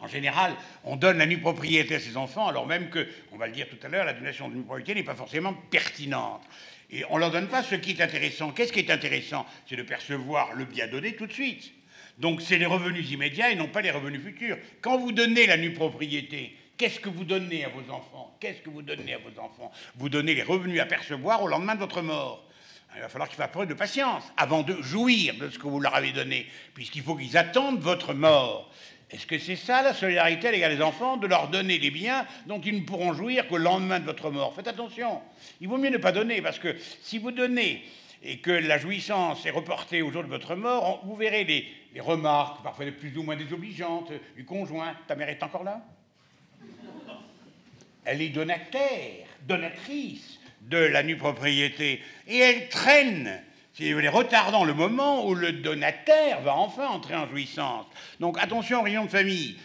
En général, on donne la nue propriété à ses enfants, alors même que, on va le dire tout à l'heure, la donation de nue propriété n'est pas forcément pertinente. Et on ne leur donne pas ce qui est intéressant. Qu'est-ce qui est intéressant? C'est de percevoir le bien donné tout de suite. Donc c'est les revenus immédiats et non pas les revenus futurs. Quand vous donnez la nue propriété, qu'est-ce que vous donnez à vos enfants? Qu'est-ce que vous donnez à vos enfants? Vous donnez les revenus à percevoir au lendemain de votre mort. Il va falloir qu'ils fassent preuve de patience avant de jouir de ce que vous leur avez donné, puisqu'il faut qu'ils attendent votre mort. Est-ce que c'est ça la solidarité à l'égard des enfants, de leur donner les biens dont ils ne pourront jouir qu'au lendemain de votre mort? Faites attention, il vaut mieux ne pas donner, parce que si vous donnez et que la jouissance est reportée au jour de votre mort, vous verrez les remarques, parfois plus ou moins désobligeantes, du conjoint. Ta mère est encore là? Elle est donataire, donatrice de la nue propriété, et elle traîne, si vous voulez, retardant le moment où le donataire va enfin entrer en jouissance. Donc attention aux réunions de famille,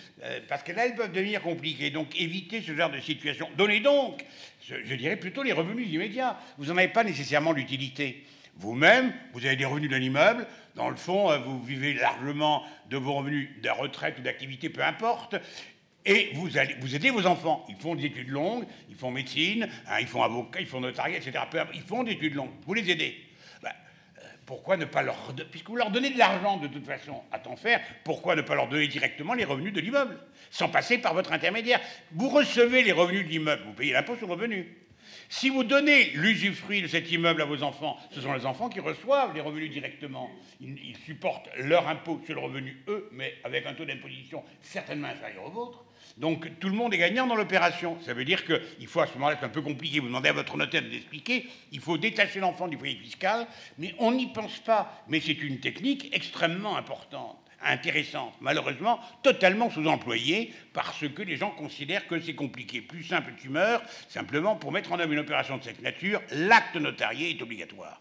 parce que là, elles peuvent devenir compliquées. Donc évitez ce genre de situation. Donnez donc, je dirais plutôt les revenus immédiats. Vous n'en avez pas nécessairement l'utilité. Vous-même, vous avez des revenus d'un immeuble. Dans le fond, vous vivez largement de vos revenus de retraite ou d'activité, peu importe. Et vous aidez vos enfants. Ils font des études longues, ils font médecine, hein, ils font avocat, ils font notariat, etc. Ils font des études longues. Vous les aidez. Ben, pourquoi ne pas leur... Puisque vous leur donnez de l'argent de toute façon à tant faire, pourquoi ne pas leur donner directement les revenus de l'immeuble, sans passer par votre intermédiaire? Vous recevez les revenus de l'immeuble, vous payez l'impôt sur le revenu. Si vous donnez l'usufruit de cet immeuble à vos enfants, ce sont les enfants qui reçoivent les revenus directement. Ils supportent leur impôt sur le revenu, eux, mais avec un taux d'imposition certainement inférieur au vôtre. Donc tout le monde est gagnant dans l'opération. Ça veut dire qu'il faut à ce moment-là, c'est un peu compliqué, vous demandez à votre notaire de l'expliquer, il faut détacher l'enfant du foyer fiscal, mais on n'y pense pas. Mais c'est une technique extrêmement importante, intéressante, malheureusement totalement sous-employée, parce que les gens considèrent que c'est compliqué. Plus simple tumeur, simplement pour mettre en œuvre une opération de cette nature, l'acte notarié est obligatoire.